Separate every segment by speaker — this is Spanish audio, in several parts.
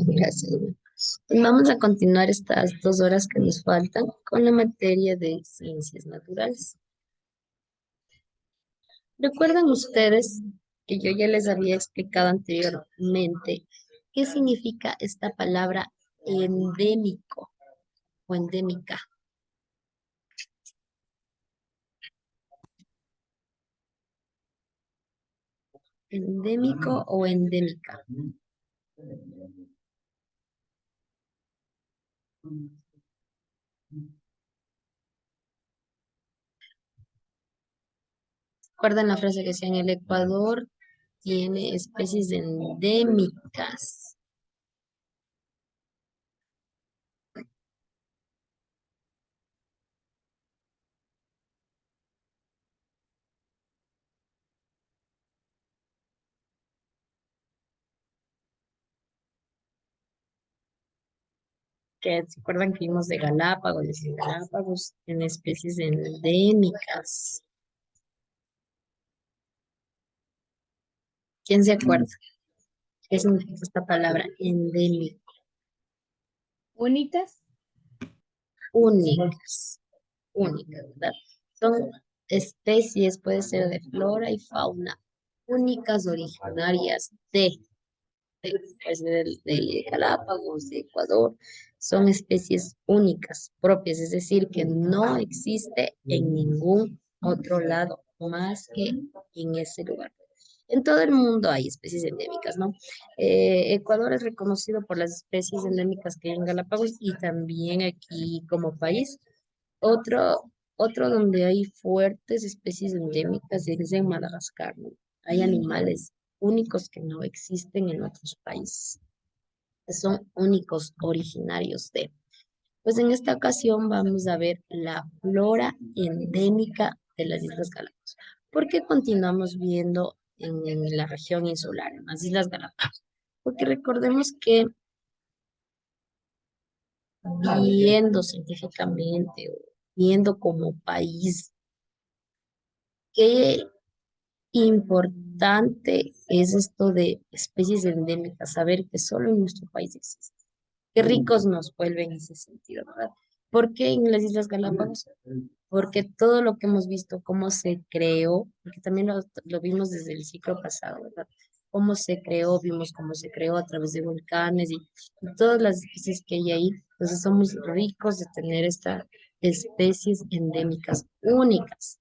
Speaker 1: Gracias. Vamos a continuar estas 2 horas que nos faltan con la materia de ciencias naturales. ¿Recuerdan ustedes que yo ya les había explicado anteriormente qué significa esta palabra endémico o endémica? ¿Endémico o endémica? ¿Recuerdan la frase que decía en el Ecuador tiene especies endémicas? Que se acuerdan que vimos de Galápagos, de Galápagos en especies endémicas. ¿Quién se acuerda? ¿Qué significa esta palabra endémico?
Speaker 2: Únicas.
Speaker 1: Únicas, únicas, ¿verdad? Son especies, puede ser de flora y fauna, únicas originarias puede ser de Galápagos, de Ecuador, son especies únicas, propias, es decir, que no existe en ningún otro lado más que en ese lugar. En todo el mundo hay especies endémicas, ¿no? Ecuador es reconocido por las especies endémicas que hay en Galápagos y también aquí como país. Otro, otro donde hay fuertes especies endémicas es en Madagascar, ¿no? Hay animales únicos que no existen en otros países, que son únicos originarios de. Pues en esta ocasión vamos a ver la flora endémica de las Islas Galápagos. ¿Por qué continuamos viendo en la región insular, en las Islas Galápagos? Porque recordemos que viendo científicamente o viendo como país, qué importante es esto de especies endémicas, saber que solo en nuestro país existe. Qué ricos nos vuelve en ese sentido, ¿verdad? ¿Por qué en las Islas Galápagos? Porque todo lo que hemos visto, cómo se creó, porque también lo vimos desde el ciclo pasado, ¿verdad? Cómo se creó, vimos cómo se creó a través de volcanes y todas las especies que hay ahí. Entonces somos ricos de tener estas especies endémicas únicas.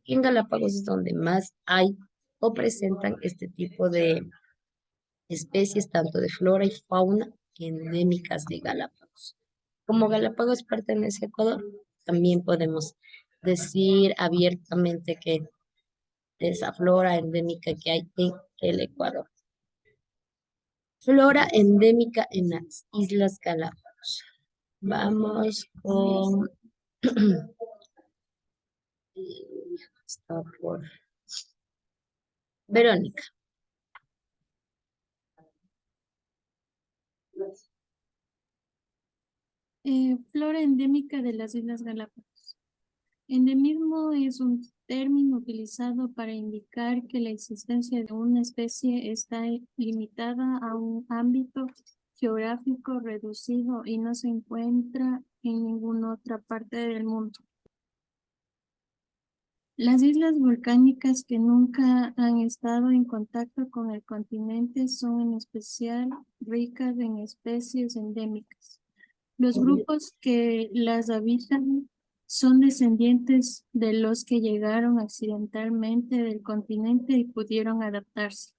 Speaker 1: Y en Galápagos es donde más hay o presentan este tipo de especies, tanto de flora y fauna endémicas de Galápagos. Como Galápagos pertenece a Ecuador, también podemos decir abiertamente que esa flora endémica que hay en el Ecuador. Flora endémica en las Islas Galápagos. Vamos con... Está por Verónica.
Speaker 2: Flora endémica de las Islas Galápagos. Endemismo es un término utilizado para indicar que la existencia de una especie está limitada a un ámbito geográfico reducido y no se encuentra en ninguna otra parte del mundo. Las islas volcánicas que nunca han estado en contacto con el continente son en especial ricas en especies endémicas. Los grupos que las habitan son descendientes de los que llegaron accidentalmente del continente y pudieron adaptarse.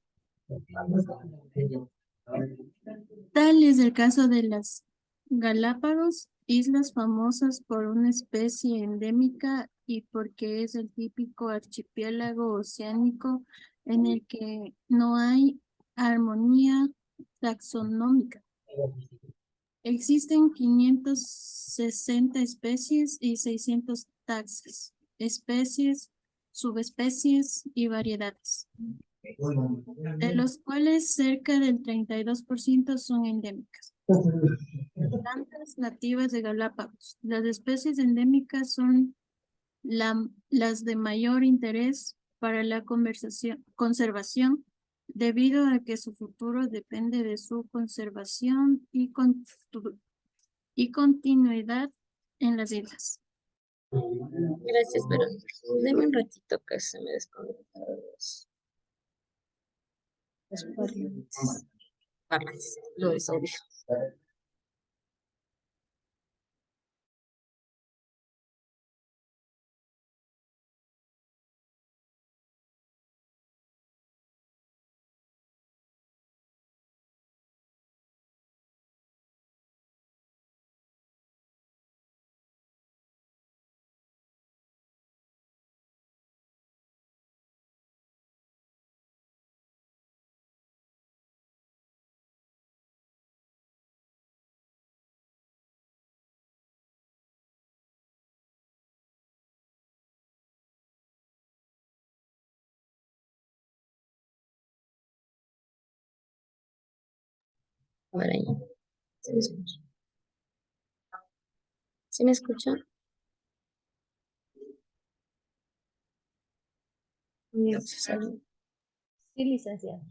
Speaker 2: Tal es el caso de las Galápagos, islas famosas por una especie endémica y porque es el típico archipiélago oceánico en el que no hay armonía taxonómica. Existen 560 especies y 600 taxas, especies, subespecies y variedades, de los cuales cerca del 32% son endémicas. Plantas nativas de Galápagos. Las especies endémicas son las de mayor interés para la conservación, debido a que su futuro depende de su conservación y continuidad en las islas.
Speaker 1: Gracias, Verónica. Deme un ratito que se me desconectaron los parlantes, los audífonos. A ver ahí. ¿Se me escucha? ¿Sí me escucha? No, sí, licenciada.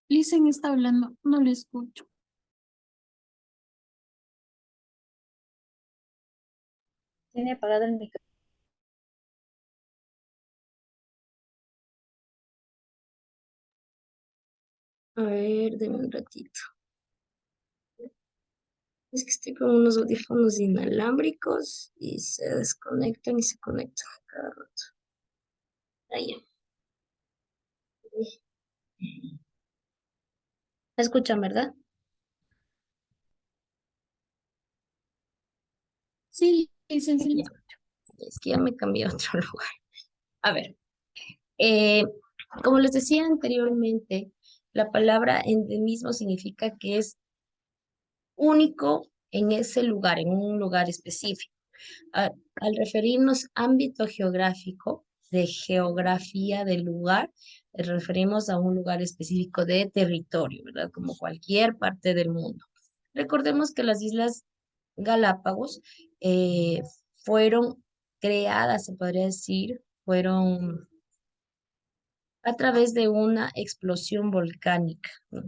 Speaker 2: Listen está hablando, no le escucho.
Speaker 1: Tiene apagado el micrófono. A ver, deme un ratito. Es que estoy con unos audífonos inalámbricos y se desconectan y se conectan cada rato. Ahí ya. ¿Me escuchan, verdad?
Speaker 2: Sí, licenciada.
Speaker 1: Ya. Es que ya me cambié a otro lugar. A ver, eh, como les decía anteriormente, la palabra endemismo significa que es único en ese lugar, en un lugar específico. Al referirnos ámbito geográfico, de geografía del lugar, referimos a un lugar específico de territorio, ¿verdad? Como cualquier parte del mundo. Recordemos que las Islas Galápagos fueron creadas, se podría decir, fueron a través de una explosión volcánica, ¿no?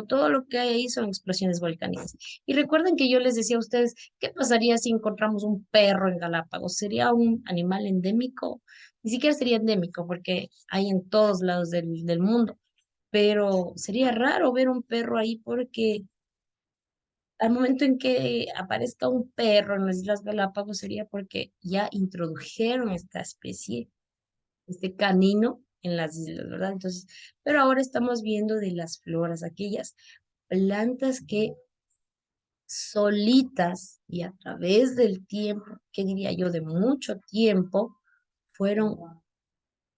Speaker 1: Todo lo que hay ahí son explosiones volcánicas. Y recuerden que yo les decía a ustedes, ¿qué pasaría si encontramos un perro en Galápagos? ¿Sería un animal endémico? Ni siquiera sería endémico porque hay en todos lados del mundo, pero sería raro ver un perro ahí porque al momento en que aparezca un perro en las Islas Galápagos sería porque ya introdujeron esta especie, este canino en las islas, ¿verdad? Entonces, pero ahora estamos viendo de las floras, aquellas plantas que solitas y a través del tiempo, ¿qué diría yo? De mucho tiempo, fueron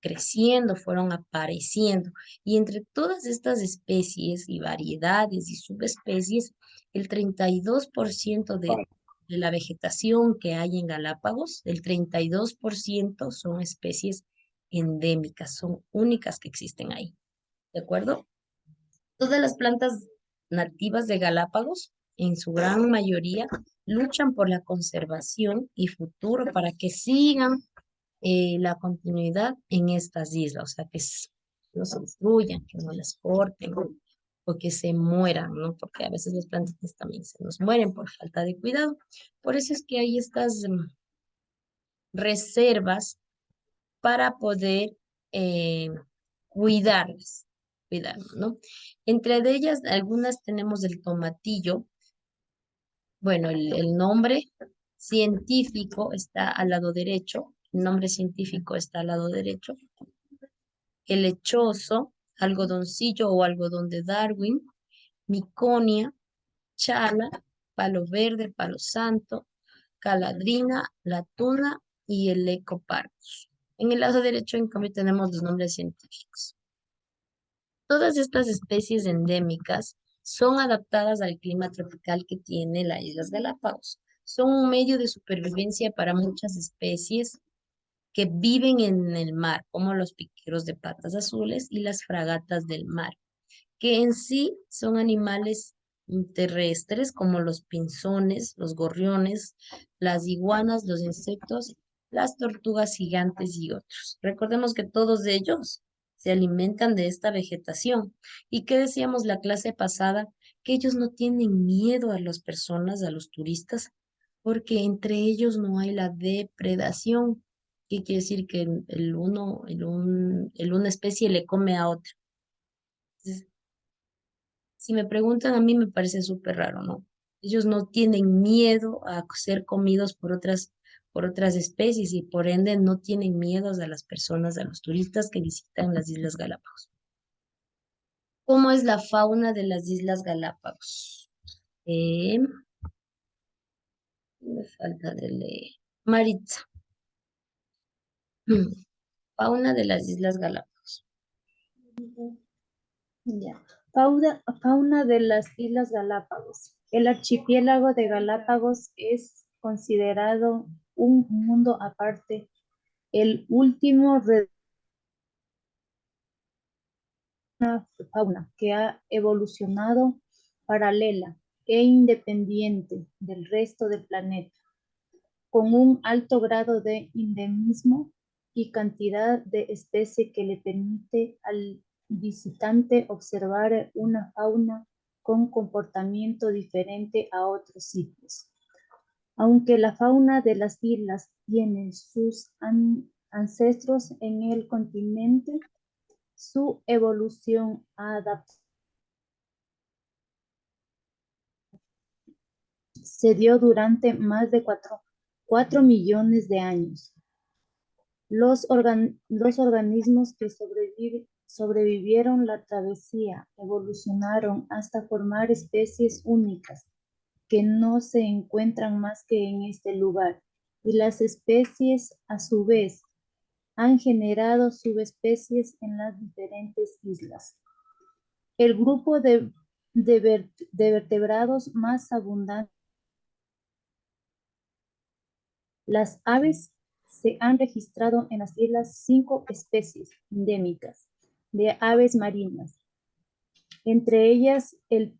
Speaker 1: creciendo, fueron apareciendo. Y entre todas estas especies y variedades y subespecies, el 32% de la vegetación que hay en Galápagos, el 32% son especies endémicas, son únicas que existen ahí. ¿De acuerdo? Todas las plantas nativas de Galápagos, en su gran mayoría, luchan por la conservación y futuro para que sigan la continuidad en estas islas, o sea, no se destruyan, que no las corten o que se mueran, ¿no? Porque a veces las plantas también se nos mueren por falta de cuidado. Por eso es que hay estas reservas para poder eh, cuidarlas, cuidarlas, ¿no? Entre de ellas, algunas tenemos el tomatillo. Bueno, el nombre científico está al lado derecho. El nombre científico está al lado derecho. El lechoso, algodoncillo o algodón de Darwin, miconia, chala, palo verde, palo santo, caladrina, la tuna y el ecoparus. En el lado derecho, en cambio, tenemos los nombres científicos. Todas estas especies endémicas son adaptadas al clima tropical que tiene las Islas Galápagos. Son un medio de supervivencia para muchas especies que viven en el mar, como los piqueros de patas azules y las fragatas del mar, que en sí son animales terrestres como los pinzones, los gorriones, las iguanas, los insectos, las tortugas gigantes y otros. Recordemos que todos ellos se alimentan de esta vegetación. ¿Y qué decíamos la clase pasada? Que ellos no tienen miedo a las personas, a los turistas, porque entre ellos no hay la depredación. ¿Qué quiere decir? Que una especie le come a otra. Entonces, si me preguntan a mí me parece súper raro, ¿no? Ellos no tienen miedo a ser comidos por otras especies y por ende no tienen miedos a las personas, a los turistas que visitan las Islas Galápagos. ¿Cómo es la fauna de las Islas Galápagos? Eh, Me falta de leer. Maritza. Fauna de las Islas Galápagos.
Speaker 3: Ya. Fauna de las Islas Galápagos. El archipiélago de Galápagos es considerado un mundo aparte, el último de una fauna que ha evolucionado paralela e independiente del resto del planeta, con un alto grado de endemismo y cantidad de especies que le permite al visitante observar una fauna con comportamiento diferente a otros sitios. Aunque la fauna de las islas tiene sus ancestros en el continente, su evolución se dio durante más de 4 millones de años. Los organismos que sobrevivieron la travesía evolucionaron hasta formar especies únicas que no se encuentran más que en este lugar, y las especies, a su vez, han generado subespecies en las diferentes islas. El grupo de vertebrados más abundante, las aves, se han registrado en las islas 5 especies endémicas de aves marinas, entre ellas el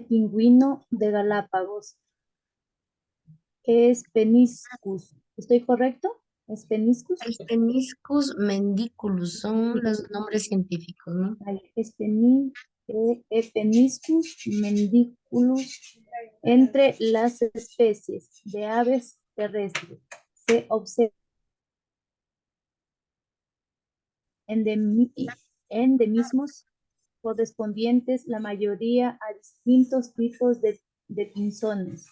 Speaker 3: pingüino de Galápagos, es Peniscus. ¿Estoy correcto? ¿Es Peniscus?
Speaker 1: Peniscus mendiculus son los nombres científicos, ¿no?
Speaker 3: Es Peniscus mendiculus. Entre las especies de aves terrestres se observa endemismos correspondientes la mayoría a distintos tipos de pinzones.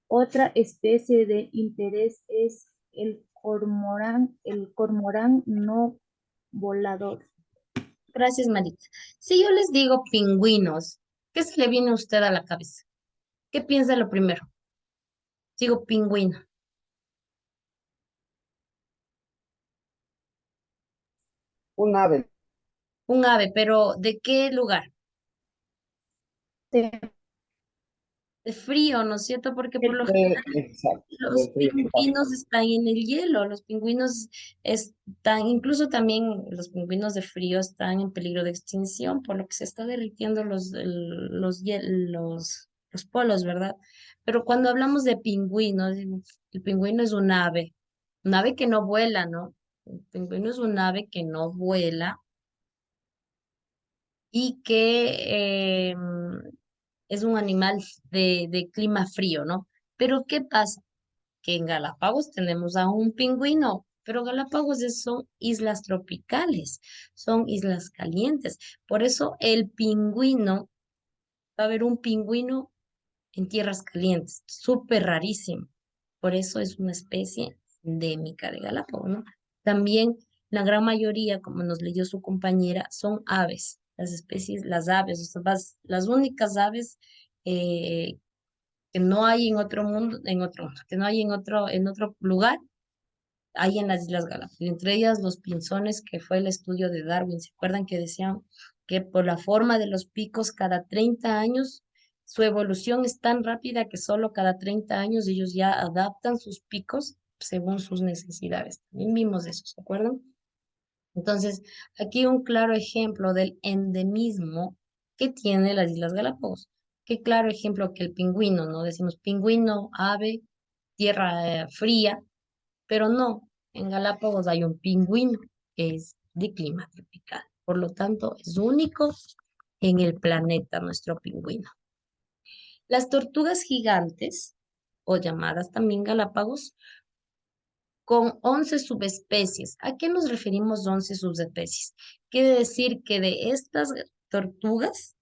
Speaker 3: Otra especie de interés es el cormorán no volador.
Speaker 1: Gracias, Maritza. Si yo les digo pingüinos, ¿qué se le viene a usted a la cabeza? ¿Qué piensa lo primero? Digo pingüino,
Speaker 4: Un ave.
Speaker 1: un ave, pero ¿de qué lugar?
Speaker 3: De
Speaker 1: De frío, ¿no es cierto? Porque por lo
Speaker 4: Exacto.
Speaker 1: los pingüinos están en el hielo, los pingüinos están, incluso también los pingüinos de frío están en peligro de extinción, por lo que se está derritiendo los polos, ¿verdad? Pero cuando hablamos de pingüinos, el pingüino es un ave que no vuela, ¿no? El pingüino es un ave que no vuela y que es un animal de clima frío, ¿no? Pero ¿qué pasa? Que en Galápagos tenemos a un pingüino, pero Galápagos son islas tropicales, son islas calientes. Por eso el pingüino, va a haber un pingüino en tierras calientes, súper rarísimo. Por eso es una especie endémica de Galápagos, ¿no? También La gran mayoría, como nos leyó su compañera, son aves. Las especies, las aves, o sea, las únicas aves eh, que no hay en otro mundo, que no hay en otro lugar, hay en las Islas Galápagos. Entre ellas los pinzones, que fue el estudio de Darwin. ¿Se acuerdan que decían que por la forma de los picos cada 30 años, su evolución es tan rápida que solo cada 30 años ellos ya adaptan sus picos según sus necesidades? También vimos eso, ¿se acuerdan? Entonces, aquí un claro ejemplo del endemismo que tiene las Islas Galápagos. Qué claro ejemplo que el pingüino, ¿no? Decimos pingüino, ave, tierra fría, pero no, en Galápagos hay un pingüino que es de clima tropical. Por lo tanto, es único en el planeta nuestro pingüino. Las tortugas gigantes, o llamadas también Galápagos, con 11 subespecies. ¿A qué nos referimos 11 subespecies? Quiere decir que de estas tortugas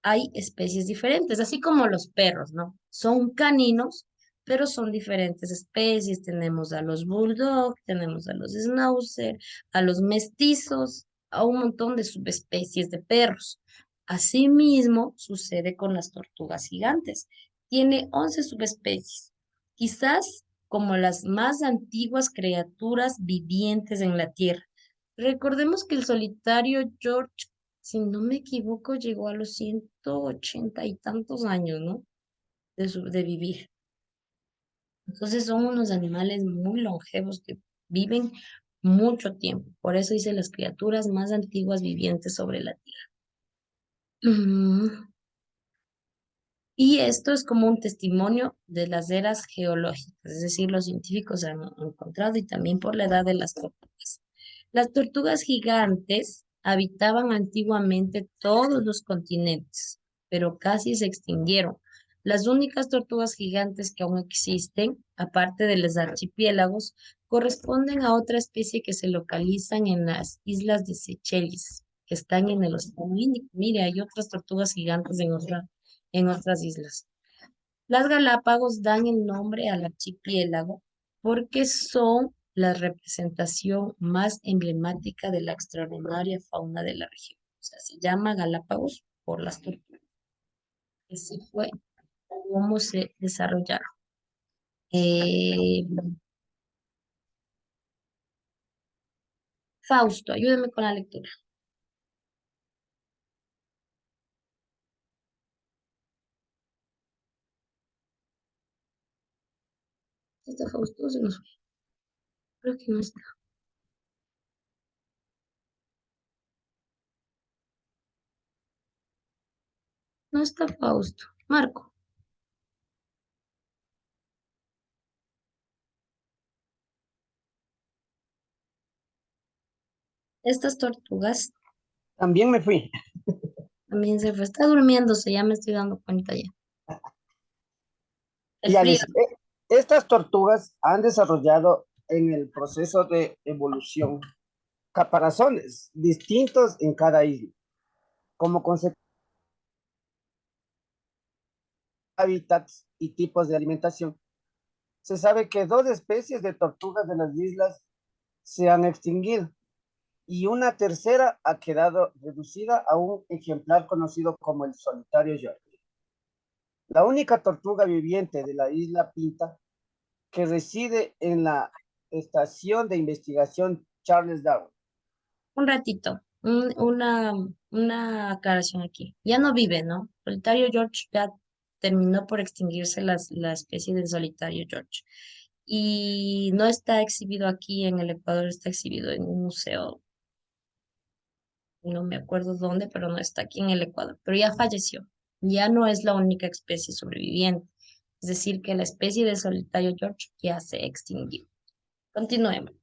Speaker 1: hay especies diferentes, así como los perros, ¿no? Son caninos, pero son diferentes especies. Tenemos a los bulldog, tenemos a los schnauzer, a los mestizos, a un montón de subespecies de perros. Asimismo, sucede con las tortugas gigantes. Tiene 11 subespecies, quizás como las más antiguas criaturas vivientes en la Tierra. Recordemos que el solitario George, si no me equivoco, llegó a los 180 y tantos años, ¿no? De vivir. Entonces son unos animales muy longevos que viven mucho tiempo. Por eso dice las criaturas más antiguas vivientes sobre la Tierra. Y esto es como un testimonio de las eras geológicas, es decir, los científicos han encontrado y también por la edad de las tortugas. Las tortugas gigantes habitaban antiguamente todos los continentes, pero casi se extinguieron. Las únicas tortugas gigantes que aún existen, aparte de los archipiélagos, corresponden a otra especie que se localizan en las islas de Seychelles, que están en el Océano Índico. Mire, hay otras tortugas gigantes en otras islas. Las Galápagos dan el nombre al archipiélago porque son la representación más emblemática de la extraordinaria fauna de la región. O sea, se llama Galápagos por las tortugas. Así fue cómo se desarrollaron. Eh, Fausto, ayúdeme con la lectura. ¿Está Fausto? Se nos fue. Creo que no está. No está Fausto. Marco, estas tortugas
Speaker 4: También me fui.
Speaker 1: también se fue. Está durmiéndose, ya me estoy dando cuenta ya. El
Speaker 4: Ya
Speaker 1: frío.
Speaker 4: dice, estas tortugas han desarrollado en el proceso de evolución caparazones distintos en cada isla, como consecuencia de hábitats y tipos de alimentación. Se sabe que dos especies de tortugas de las islas se han extinguido y una tercera ha quedado reducida a un ejemplar conocido como el solitario George. La única tortuga viviente de la isla Pinta que reside en la Estación de Investigación Charles Darwin.
Speaker 1: Un ratito, una aclaración aquí. Ya no vive, ¿no? Solitario George ya terminó por extinguirse la especie del solitario George. Y no está exhibido aquí en el Ecuador, está exhibido en un museo, no me acuerdo dónde, pero no está aquí en el Ecuador. Pero ya falleció. Ya no es la única especie sobreviviente. Es decir, que la especie del solitario George ya se extinguió. Continuemos.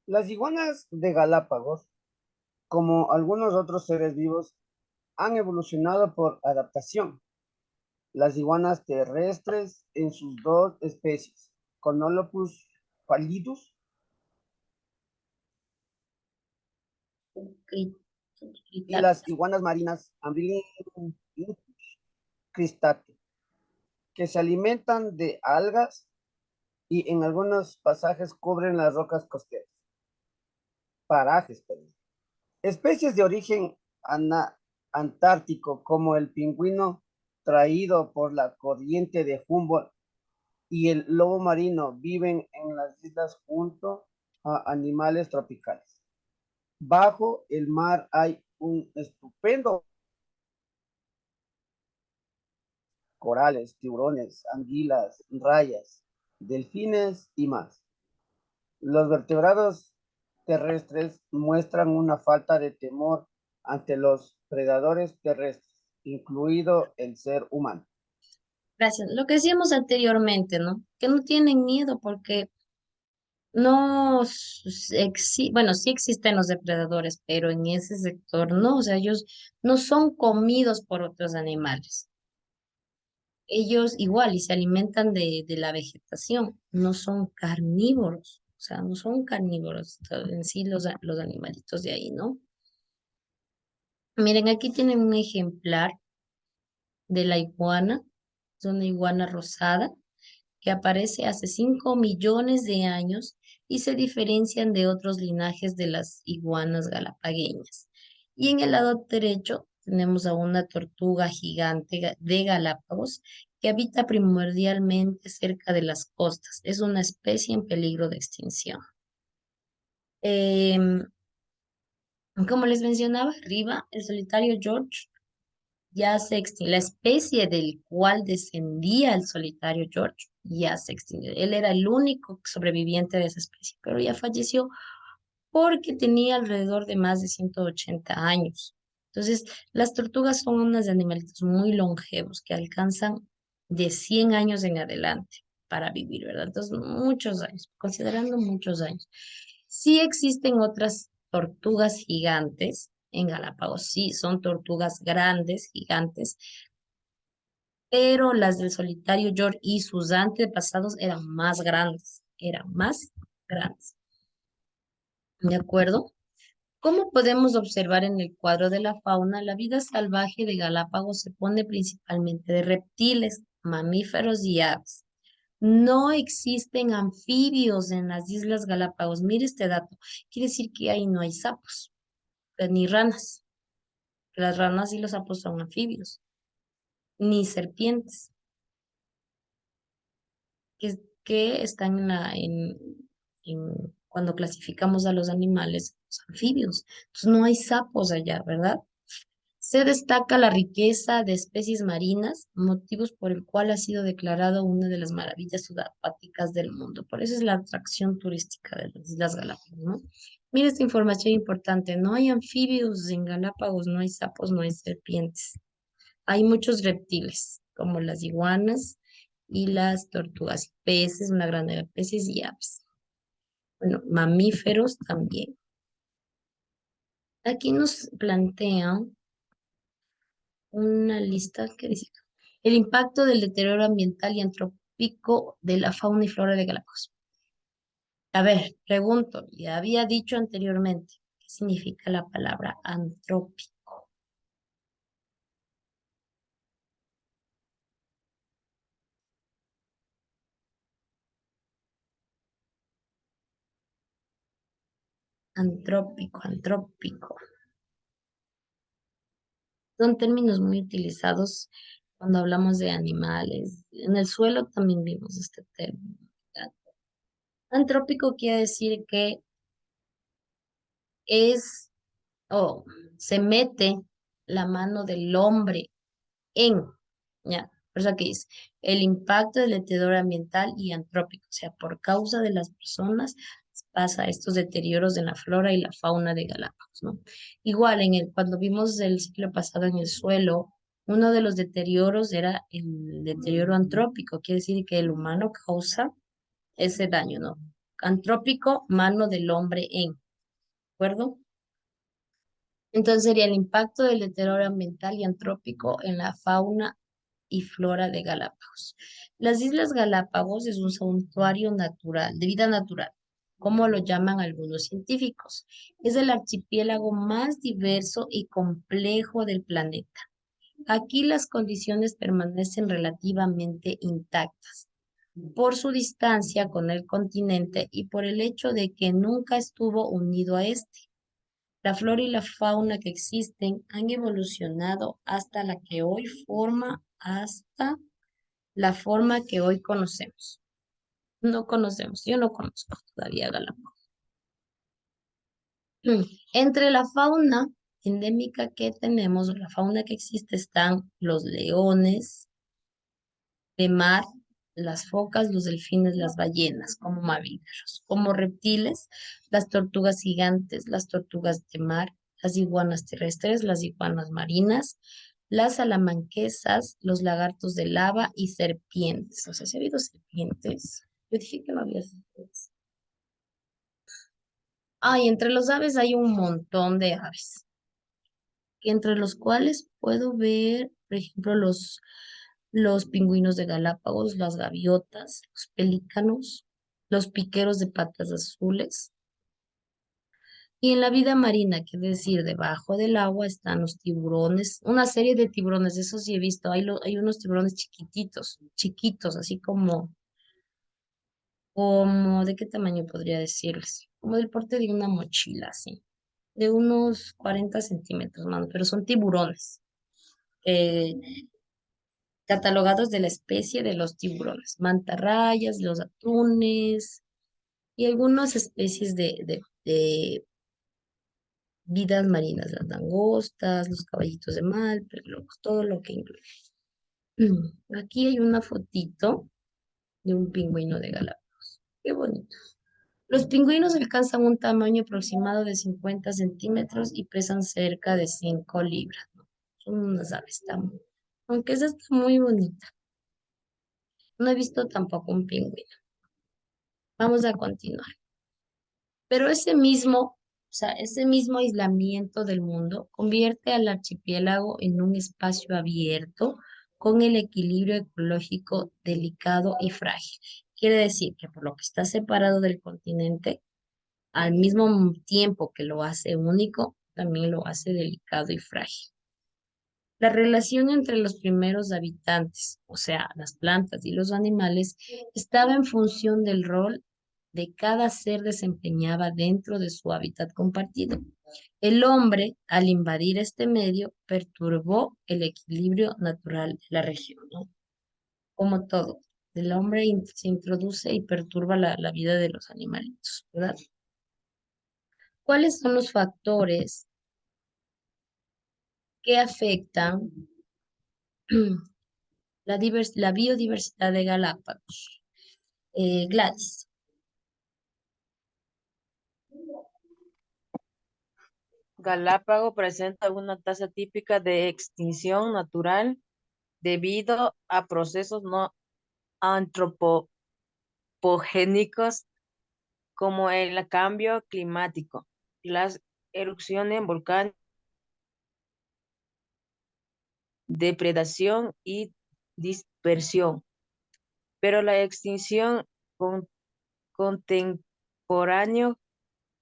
Speaker 4: Las iguanas de Galápagos, como algunos otros seres vivos, han evolucionado por adaptación. Las iguanas terrestres en sus dos especies, Conolopus pallidus y las iguanas marinas, Amblin cristate, que se alimentan de algas y en algunos pasajes cubren las rocas costeras. Parajes, perdón. Especies de origen antártico como el pingüino traído por la corriente de Humboldt y el lobo marino viven en las islas junto a animales tropicales. Bajo el mar hay un estupendo corales, tiburones, anguilas, rayas, delfines y más. Los vertebrados terrestres muestran una falta de temor ante los predadores terrestres, incluido el ser humano.
Speaker 1: Gracias. Lo que decíamos anteriormente, ¿no? Que no tienen miedo porque no, bueno, sí existen los depredadores, pero en ese sector no, o sea, ellos no son comidos por otros animales. Ellos igual y se alimentan de la vegetación, no son carnívoros, o sea, no son carnívoros en sí los animalitos de ahí, ¿no? Miren, aquí tienen un ejemplar de la iguana, es una iguana rosada que aparece hace 5 millones de años y se diferencian de otros linajes de las iguanas galapagueñas. Y en el lado derecho tenemos a una tortuga gigante de Galápagos que habita primordialmente cerca de las costas. Es una especie en peligro de extinción. Em, Como les mencionaba arriba, el solitario George ya se extinguió. La especie del cual descendía el solitario George ya se extinguió. Él era el único sobreviviente de esa especie, pero ya falleció porque tenía alrededor de más de 180 años. Entonces, las tortugas son unos animalitos muy longevos que alcanzan de 100 años en adelante para vivir, ¿verdad? Entonces, muchos años, considerando muchos años. Sí existen otras tortugas gigantes en Galápagos, sí, son tortugas grandes, gigantes, pero las del solitario George y sus antepasados eran más grandes. ¿De acuerdo? Como podemos observar en el cuadro de la fauna, la vida salvaje de Galápagos se pone principalmente de reptiles, mamíferos y aves. No existen anfibios en las Islas Galápagos. Mire este dato. Quiere decir que ahí no hay sapos, ni ranas. Las ranas y los sapos son anfibios, ni serpientes, que están cuando clasificamos a los animales, los anfibios. Entonces no hay sapos allá, ¿verdad? Se destaca la riqueza de especies marinas, motivos por el cual ha sido declarado una de las maravillas subacuáticas del mundo. Por eso es la atracción turística de las Islas Galápagos, ¿no? Mira esta información importante. No hay anfibios en Galápagos, no hay sapos, no hay serpientes. Hay muchos reptiles, como las iguanas y las tortugas, peces, una gran de peces y aves. Bueno, mamíferos también. Aquí nos plantean una lista que dice el impacto del deterioro ambiental y antrópico de la fauna y flora de Galápagos. A ver, pregunto, ya había dicho anteriormente, ¿qué significa la palabra antrópico? Antrópico, antrópico. Son términos muy utilizados cuando hablamos de animales. En el suelo también vimos este término. Antrópico quiere decir que es o se mete la mano del hombre en, ya, por eso aquí dice, el impacto del deterioro ambiental y antrópico, o sea, por causa de las personas pasa estos deterioros en la flora y la fauna de Galápagos, ¿no? Igual, cuando vimos el ciclo pasado en el suelo, uno de los deterioros era el deterioro antrópico, quiere decir que el humano causa ese daño, ¿no? Antrópico, mano del hombre en, ¿de acuerdo? Entonces sería el impacto del deterioro ambiental y antrópico en la fauna y flora de Galápagos. Las Islas Galápagos es un santuario natural, de vida natural, como lo llaman algunos científicos. Es el archipiélago más diverso y complejo del planeta. Aquí las condiciones permanecen relativamente intactas. por su distancia con el continente y por el hecho de que nunca estuvo unido a este. La flora y la fauna que existen han evolucionado hasta la forma que hoy conocemos. No conocemos, yo no conozco todavía Galápagos. Entre la fauna endémica que tenemos, la fauna que existe, están los leones de mar, las focas, los delfines, las ballenas, como mamíferos, como reptiles, las tortugas gigantes, las tortugas de mar, las iguanas terrestres, las iguanas marinas, las salamanquesas, los lagartos de lava y serpientes. O sea, ¿se ha habido serpientes? Yo dije que no había serpientes. Ah, y entre los aves hay un montón de aves, entre los cuales puedo ver, por ejemplo, los pingüinos de Galápagos, las gaviotas, los pelícanos, los piqueros de patas azules. Y en la vida marina, que es decir, debajo del agua están los tiburones, una serie de tiburones, eso sí he visto, hay unos tiburones chiquititos, chiquitos, así como, ¿de qué tamaño podría decirles? Como del porte de una mochila, así, de unos 40 centímetros, mano, pero son tiburones. eh, Catalogados de la especie de los tiburones, mantarrayas, los atunes y algunas especies de vidas marinas, las langostas, los caballitos de mar, pero todo lo que incluye. Aquí hay una fotito de un pingüino de Galápagos. Qué bonito. Los pingüinos alcanzan un tamaño aproximado de 50 centímetros y pesan cerca de 5 libras, ¿no? Son unas aves aunque esa está muy bonita. No he visto tampoco un pingüino. Vamos a continuar. Pero ese mismo aislamiento del mundo convierte al archipiélago en un espacio abierto con el equilibrio ecológico delicado y frágil. Quiere decir que por lo que está separado del continente, al mismo tiempo que lo hace único, también lo hace delicado y frágil. La relación entre los primeros habitantes, o sea, las plantas y los animales, estaba en función del rol de cada ser desempeñaba dentro de su hábitat compartido. El hombre, al invadir este medio, perturbó el equilibrio natural de la región, ¿no? Como todo, el hombre se introduce y perturba la vida de los animalitos, ¿verdad? ¿Cuáles son los factores que afectan la biodiversidad de Galápagos? Gladys.
Speaker 5: Galápago presenta una tasa típica de extinción natural debido a procesos no antropogénicos como el cambio climático, las erupciones volcánicas, depredación y dispersión. Pero la extinción con- contemporánea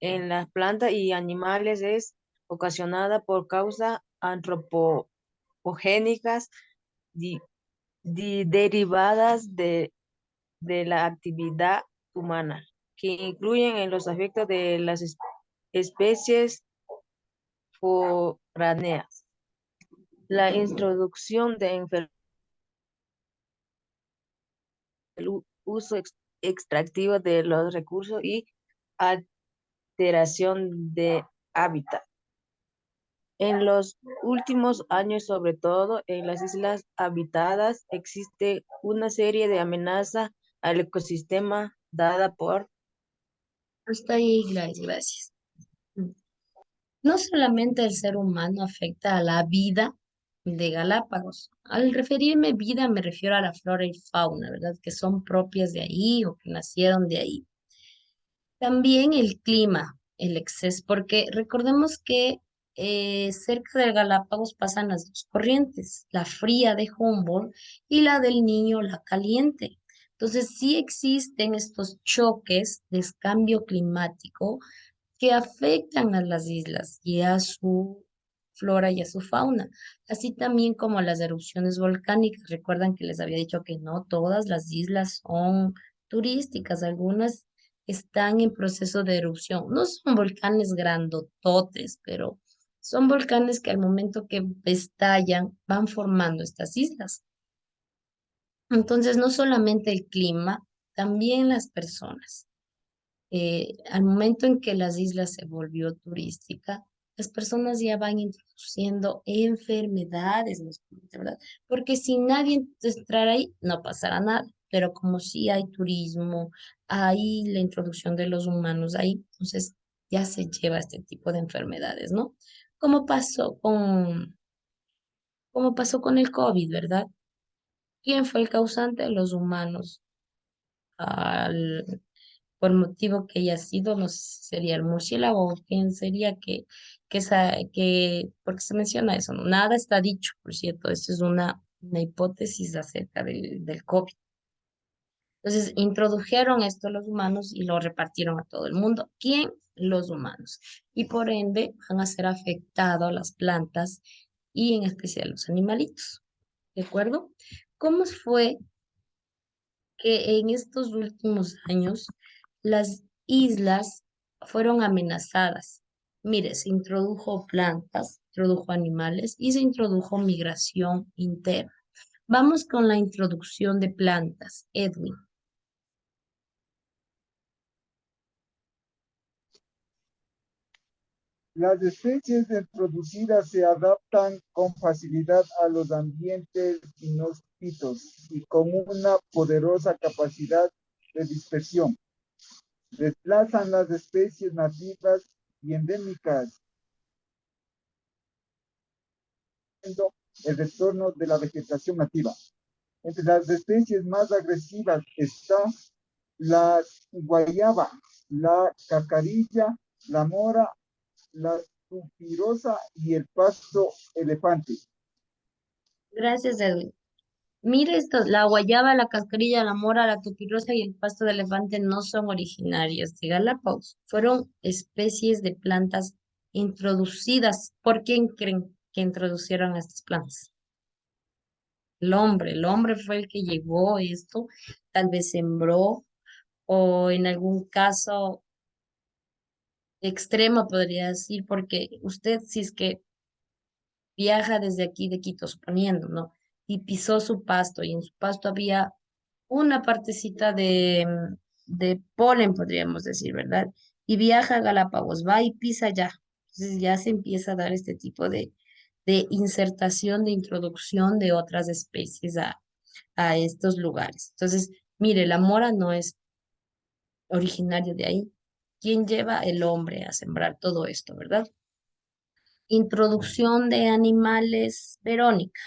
Speaker 5: en las plantas y animales es ocasionada por causas antropogénicas di- derivadas de la actividad humana, que incluyen en los efectos de las especies foráneas, la introducción de enfermedades, el uso extractivo de los recursos y alteración de hábitat. En los últimos años, sobre todo en las islas habitadas, existe una serie de amenazas al ecosistema dada por
Speaker 1: Hasta ahí, Gladys, gracias. No solamente el ser humano afecta a la vida de Galápagos. Al referirme vida me refiero a la flora y fauna, ¿verdad? Que son propias de ahí o que nacieron de ahí. También el clima, el exceso, porque recordemos que cerca del Galápagos pasan las dos corrientes, la fría de Humboldt y la del Niño, la caliente. Entonces sí existen estos choques de cambio climático que afectan a las islas y a su flora y a su fauna, así también como las erupciones volcánicas. Recuerdan que les había dicho que no todas las islas son turísticas, algunas están en proceso de erupción. No son volcanes grandototes, pero son volcanes que al momento que estallan van formando estas islas. Entonces, no solamente el clima, también las personas. Al momento en que las islas se volvió turística, las personas ya van introduciendo enfermedades, ¿verdad? Porque si nadie entrara ahí, no pasará nada. Pero como sí hay turismo, hay la introducción de los humanos ahí, entonces ya se lleva este tipo de enfermedades, ¿no? Como pasó como pasó con el COVID, ¿verdad? ¿Quién fue el causante? Los humanos. Al, por motivo que haya sido, no sé si sería el murciélago o quién sería porque se menciona eso, ¿no? Nada está dicho, por cierto, esto es una hipótesis acerca del COVID. Entonces, introdujeron esto los humanos y lo repartieron a todo el mundo. ¿Quién? Los humanos. Y por ende van a ser afectados las plantas y en especial los animalitos. ¿De acuerdo? ¿Cómo fue que en estos últimos años las islas fueron amenazadas? Mire, se introdujo plantas, introdujo animales y se introdujo migración interna. Vamos con la introducción de plantas, Edwin.
Speaker 6: Las especies introducidas se adaptan con facilidad a los ambientes inhóspitos y con una poderosa capacidad de dispersión. Desplazan las especies nativas y endémicas, siendo el retorno de la vegetación nativa. Entre las especies más agresivas está la guayaba, la cascarilla, la mora, la tupirosa y el pasto elefante.
Speaker 1: Gracias, Edwin. Mire esto, la guayaba, la cascarilla, la mora, la tupirosa y el pasto de elefante no son originarias de Galápagos. Fueron especies de plantas introducidas. ¿Por quién creen que introducieron estas plantas? El hombre fue el que llevó esto, tal vez sembró o en algún caso extremo podría decir, porque usted si es que viaja desde aquí de Quito, suponiendo, ¿no? Y pisó su pasto y en su pasto había una partecita de polen, podríamos decir, ¿verdad? Y viaja a Galápagos, va y pisa ya. Entonces ya se empieza a dar este tipo de insertación, de introducción de otras especies a estos lugares. Entonces, mire, la mora no es originario de ahí. ¿Quién lleva? El hombre a sembrar todo esto, ¿verdad? Introducción de animales, Verónica.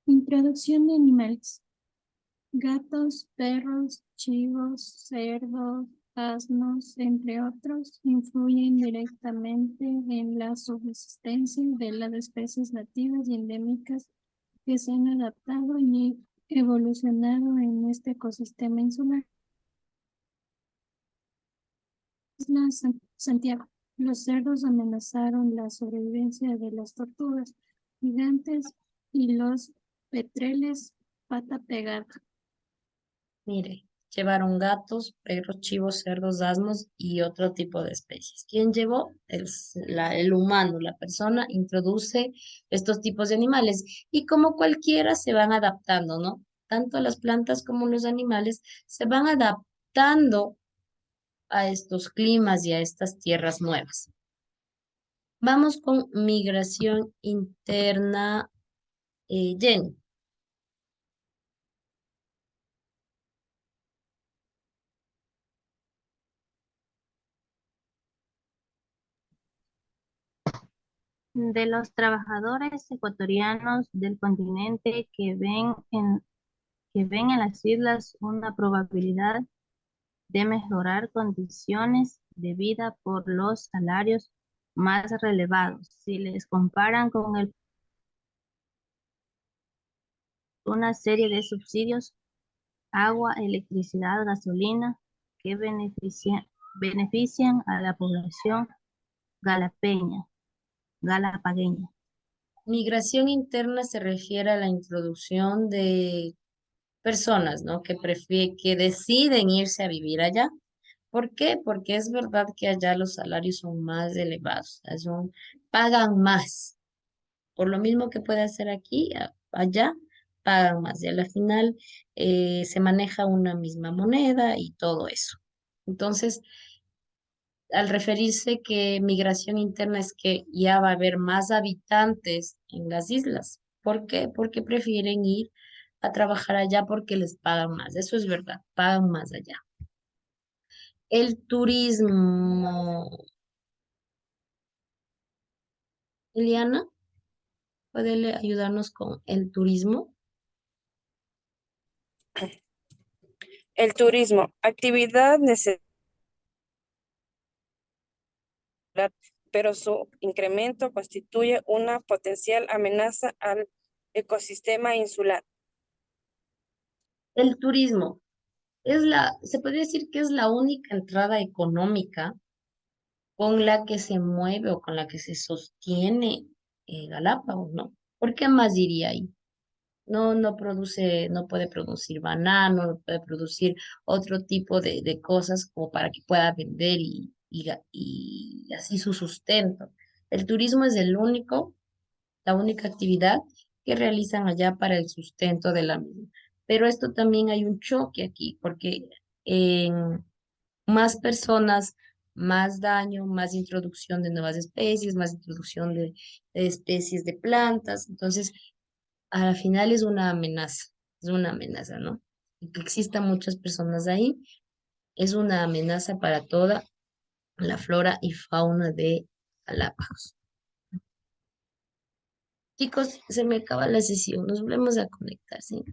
Speaker 2: Introducción de animales. Gatos, perros, chivos, cerdos, asnos, entre otros, influyen directamente en la subsistencia de las especies nativas y endémicas que se han adaptado y evolucionado en este ecosistema insular. Isla Santiago. Los cerdos amenazaron la sobrevivencia de las tortugas gigantes y los petreles pata pegada.
Speaker 1: Mire, llevaron gatos, perros, chivos, cerdos, asnos y otro tipo de especies. ¿Quién llevó? El humano, la persona introduce estos tipos de animales y como cualquiera se van adaptando, ¿no? Tanto las plantas como los animales se van adaptando a estos climas y a estas tierras nuevas. Vamos con migración interna, Jenny.
Speaker 3: De los trabajadores ecuatorianos del continente que ven en las islas una probabilidad de mejorar condiciones de vida por los salarios más relevados, si les comparan con una serie de subsidios, agua, electricidad, gasolina, que
Speaker 7: benefician a la población galapagueña.
Speaker 1: Migración interna se refiere a la introducción de personas, ¿no? Que deciden irse a vivir allá. ¿Por qué? Porque es verdad que allá los salarios son más elevados, o sea, pagan más. Por lo mismo que puede hacer aquí, allá pagan más. Y a la final se maneja una misma moneda y todo eso. Entonces, al referirse que migración interna es que ya va a haber más habitantes en las islas. ¿Por qué? Porque prefieren ir a trabajar allá porque les pagan más. Eso es verdad, pagan más allá. El turismo, Eliana, ¿puede ayudarnos con el turismo?
Speaker 8: El turismo, actividad necesaria, pero su incremento constituye una potencial amenaza al ecosistema insular.
Speaker 1: El turismo se podría decir que es la única entrada económica con la que se mueve o con la que se sostiene Galápagos, ¿no? ¿Por qué más diría ahí? No produce, no puede producir banano, no puede producir otro tipo de cosas como para que pueda vender y así su sustento. El turismo es la única actividad que realizan allá para el sustento de la misma. Pero esto también hay un choque aquí, porque en más personas, más daño, más introducción de nuevas especies, más introducción de especies de plantas. Entonces, al final es una amenaza, ¿no? Y que existan muchas personas ahí es una amenaza para toda la flora y fauna de Galápagos. Chicos, se me acaba la sesión, nos volvemos a conectar, ¿sí?